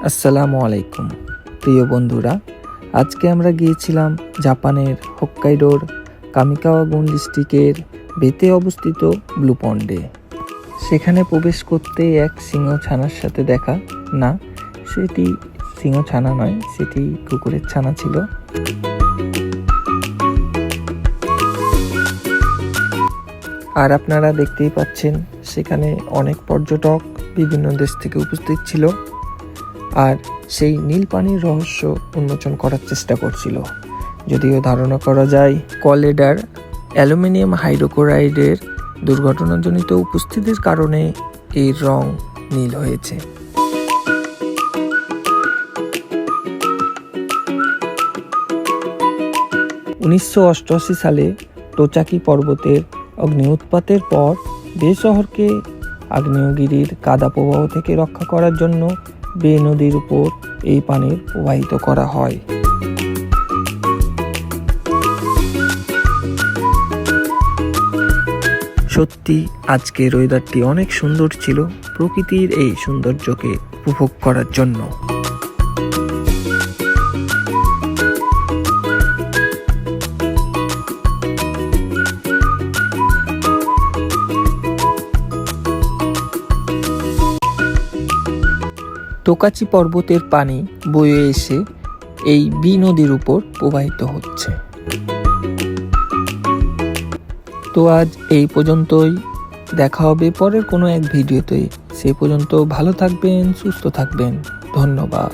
আসসালামু আলাইকুম প্রিয় বন্ধুরা, আজকে আমরা গিয়েছিলাম জাপানের হোক্কাইডোর কামিকাওয়াগুন ডিস্ট্রিক্টের বেতে অবস্থিত ব্লু পন্ডে। সেখানে প্রবেশ করতে এক সিংহ ছানার সাথে দেখা, না সেটি সিংহ ছানা নয়, সেটি কুকুরের ছানা ছিল। আর আপনারা দেখতেই পাচ্ছেন সেখানে অনেক পর্যটক বিভিন্ন দেশ থেকে উপস্থিত ছিল আর সেই নীল পানির রহস্য উন্মোচন করার চেষ্টা করছিল। যদিও ধারণা করা যায় কলেডার অ্যালুমিনিয়াম হাইড্রোক্লোরাইডের দুর্ঘটনাজনিত উপস্থিতির কারণে এর রং নীল হয়েছে। (1988) সালে টোচাকি পর্বতের অগ্নি উৎপাতের পর বে শহরকে আগ্নেয়গিরির কাদা প্রবাহ থেকে রক্ষা করার জন্য বে নদীর উপর এই পানির প্রবাহিত করা হয়। সত্যি আজকের ওয়েদারটি অনেক সুন্দর ছিল প্রকৃতির এই সৌন্দর্যকে উপভোগ করার জন্য। টোকাচি পর্বতের পানি বয়ে এসে এই বি নদীর উপর প্রবাহিত হচ্ছে। তো আজ এই পর্যন্তই, দেখা হবে পরের কোনো এক ভিডিওতে। সে পর্যন্ত ভালো থাকবেন, সুস্থ থাকবেন। ধন্যবাদ।